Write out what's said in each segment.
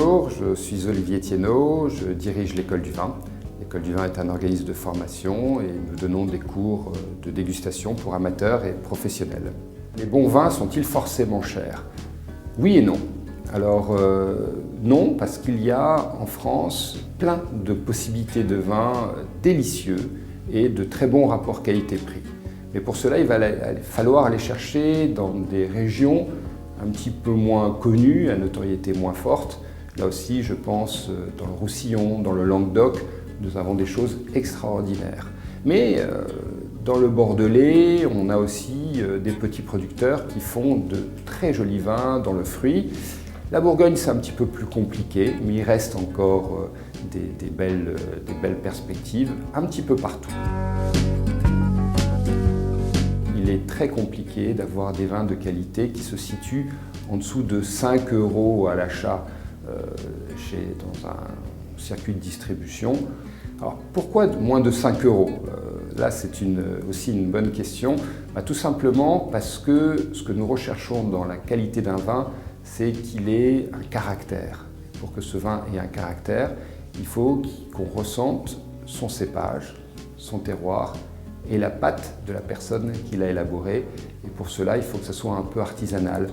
Bonjour, je suis Olivier Thienot, je dirige l'École du vin. L'École du vin est un organisme de formation et nous donnons des cours de dégustation pour amateurs et professionnels. Les bons vins sont-ils forcément chers? Oui et non. Alors non, parce qu'il y a en France plein de possibilités de vins délicieux et de très bons rapports qualité-prix. Mais pour cela, il va falloir aller chercher dans des régions un petit peu moins connues, à notoriété moins forte. Là aussi, je pense dans le Roussillon, dans le Languedoc, nous avons des choses extraordinaires. Mais dans le Bordelais, on a aussi des petits producteurs qui font de très jolis vins dans le fruit. La Bourgogne, c'est un petit peu plus compliqué, mais il reste encore des belles perspectives un petit peu partout. Il est très compliqué d'avoir des vins de qualité qui se situent en dessous de 5 € à l'achat dans un circuit de distribution. Alors pourquoi moins de 5 €? Là, c'est aussi une bonne question. Tout simplement parce que ce que nous recherchons dans la qualité d'un vin, c'est qu'il ait un caractère. Pour que ce vin ait un caractère, il faut qu'on ressente son cépage, son terroir et la patte de la personne qui l'a élaboré. Et pour cela, il faut que ça soit un peu artisanal.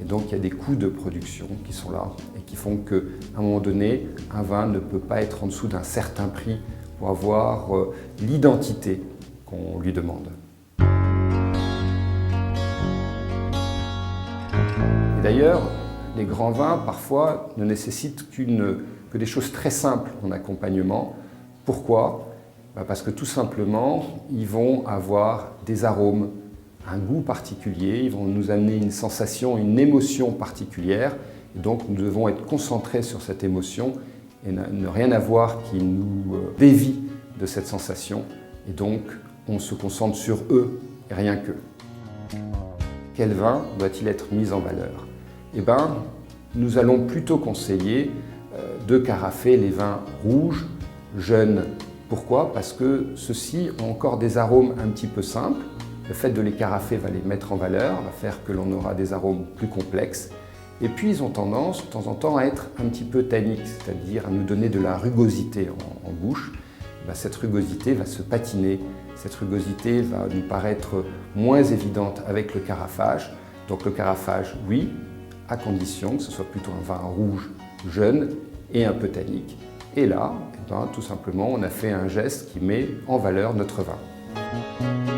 Et donc, il y a des coûts de production qui sont là et qui font qu'à un moment donné, un vin ne peut pas être en dessous d'un certain prix pour avoir l'identité qu'on lui demande. Et d'ailleurs, les grands vins, parfois, ne nécessitent que des choses très simples en accompagnement. Pourquoi? Parce que tout simplement, ils vont avoir des arômes, un goût particulier, ils vont nous amener une sensation, une émotion particulière. Et donc, nous devons être concentrés sur cette émotion et ne rien avoir qui nous dévie de cette sensation. Et donc, on se concentre sur eux et rien qu'eux. Quel vin doit-il être mis en valeur? Eh bien, nous allons plutôt conseiller de carafer les vins rouges, jeunes. Pourquoi? Parce que ceux-ci ont encore des arômes un petit peu simples. Le fait de les carafer va les mettre en valeur, va faire que l'on aura des arômes plus complexes. Et puis ils ont tendance, de temps en temps, à être un petit peu tanniques, c'est-à-dire à nous donner de la rugosité en bouche. Cette rugosité va se patiner, cette rugosité va nous paraître moins évidente avec le carafage. Donc le carafage, oui, à condition que ce soit plutôt un vin rouge, jeune et un peu tannique. Et là, tout simplement, on a fait un geste qui met en valeur notre vin.